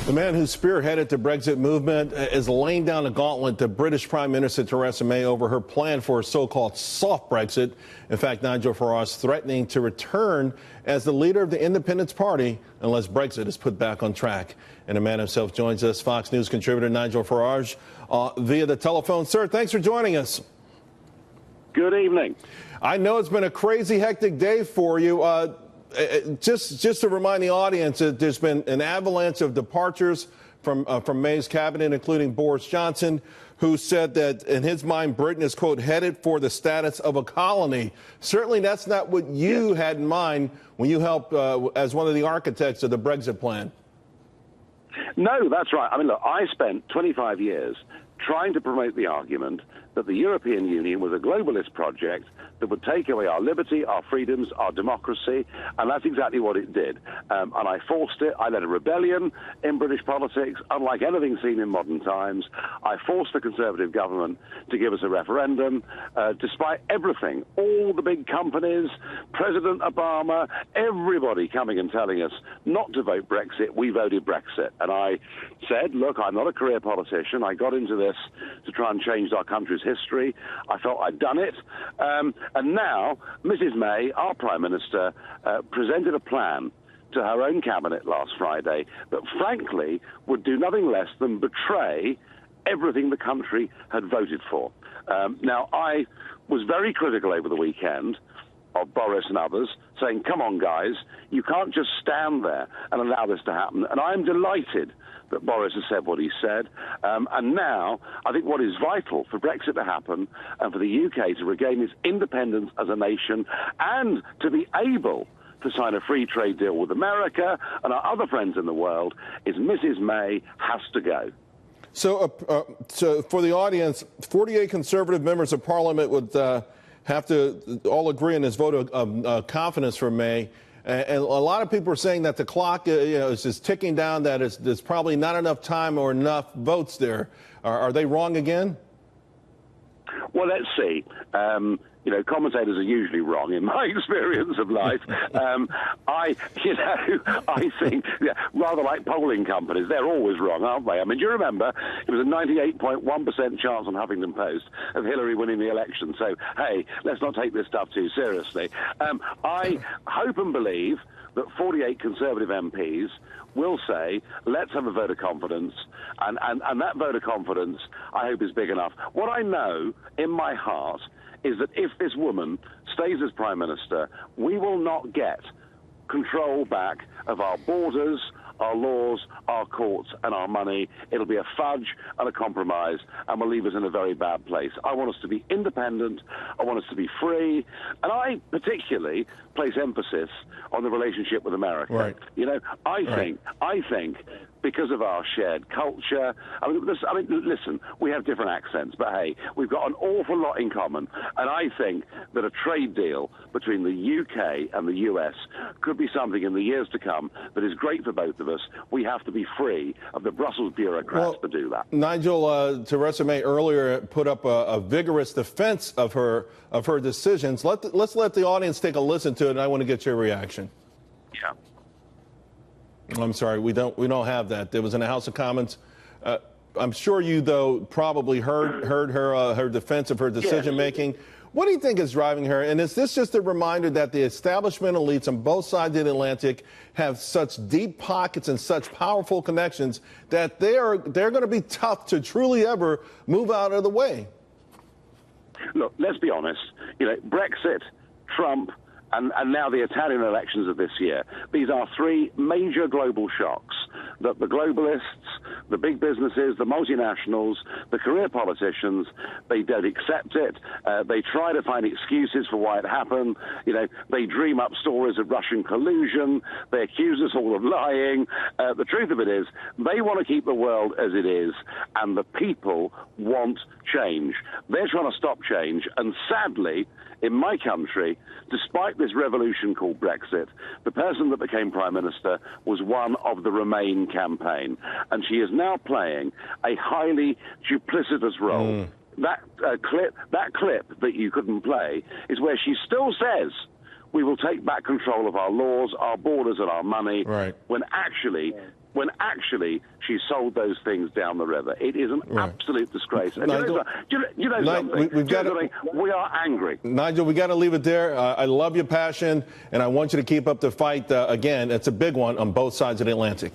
The man who spearheaded the Brexit movement is laying down a gauntlet to British Prime Minister Theresa May over her plan for a so-called soft Brexit. In fact, Nigel Farage threatening to return as the leader of the Independence Party unless Brexit is put back on track. And the man himself joins us, Fox News contributor Nigel Farage, via the telephone. Sir, thanks for joining us. Good evening. I know it's been a crazy, hectic day for you. Just to remind the audience, there's been an avalanche of departures from May's cabinet, including Boris Johnson, who said that in his mind, Britain is, quote, headed for the status of a colony. Certainly that's not what you had in mind when you helped as one of the architects of the Brexit plan. No, that's right. I mean, look, I spent 25 years trying to promote the argument that the European Union was a globalist project that would take away our liberty, our freedoms, our democracy, and that's exactly what it did. And I forced it. I led a rebellion in British politics, unlike anything seen in modern times. I forced the Conservative government to give us a referendum, despite everything, all the big companies, President Obama, everybody coming and telling us not to vote Brexit. We voted Brexit. And I said, look, I'm not a career politician. I got into this to try and change our country's history. I felt I'd done it. And now, Mrs. May, our Prime Minister, presented a plan to her own cabinet last Friday that, frankly, would do nothing less than betray everything the country had voted for. Now, I was very critical over the weekend of Boris and others, saying, come on, guys, you can't just stand there and allow this to happen. And I'm delighted that Boris has said what he said. And now, I think what is vital for Brexit to happen and for the UK to regain its independence as a nation and to be able to sign a free trade deal with America and our other friends in the world is Mrs. May has to go. So for the audience, 48 Conservative members of Parliament would have to all agree on this vote of confidence for May. And a lot of people are saying that the clock is just ticking down, that there's probably not enough time or enough votes there. Are they wrong again? Well, let's see. Commentators are usually wrong in my experience of life. I think, rather like polling companies, they're always wrong, aren't they? I mean, do you remember it was a 98.1% chance on Huffington Post of Hillary winning the election? So, hey, let's not take this stuff too seriously. I hope and believe that 48 Conservative MPs will say, let's have a vote of confidence, and that vote of confidence, I hope, is big enough. What I know in my heart is that if this woman stays as Prime Minister, we will not get control back of our borders, our laws, our courts, and our money. It'll be a fudge and a compromise, and will leave us in a very bad place. I want us to be independent. I want us to be free. And I particularly place emphasis on the relationship with America. Right. I think because of our shared culture, listen, we have different accents, but hey, we've got an awful lot in common. And I think that a trade deal between the UK and the US could be something in the years to come that is great for both of us. We have to be free of the Brussels bureaucrats to do that. Nigel, Theresa May earlier put up a vigorous defense of her decisions. Let's let the audience take a listen to it, and I want to get your reaction. Yeah. I'm sorry, we don't have that. It was in the House of Commons. I'm sure you, though, probably heard her defense of her decision making. Yes. What do you think is driving her? And is this just a reminder that the establishment elites on both sides of the Atlantic have such deep pockets and such powerful connections that they're going to be tough to truly ever move out of the way? Look, let's be honest. Brexit, Trump, and now the Italian elections of this year. These are three major global shocks that the globalists, the big businesses, the multinationals, the career politicians, they don't accept it. They try to find excuses for why it happened. They dream up stories of Russian collusion. They accuse us all of lying. The truth of it is they want to keep the world as it is, and the people want change. They're trying to stop change, and sadly, in my country, despite this revolution called Brexit, the person that became Prime Minister was one of the Remain campaign. And she is now playing a highly duplicitous role. That clip that you couldn't play is where she still says we will take back control of our laws, our borders, and our money, right, when actually when actually she sold those things down the river. It is an absolute disgrace. And Nigel, you know something? We are angry. Nigel, we got to leave it there. I love your passion, and I want you to keep up the fight. Again, it's a big one on both sides of the Atlantic.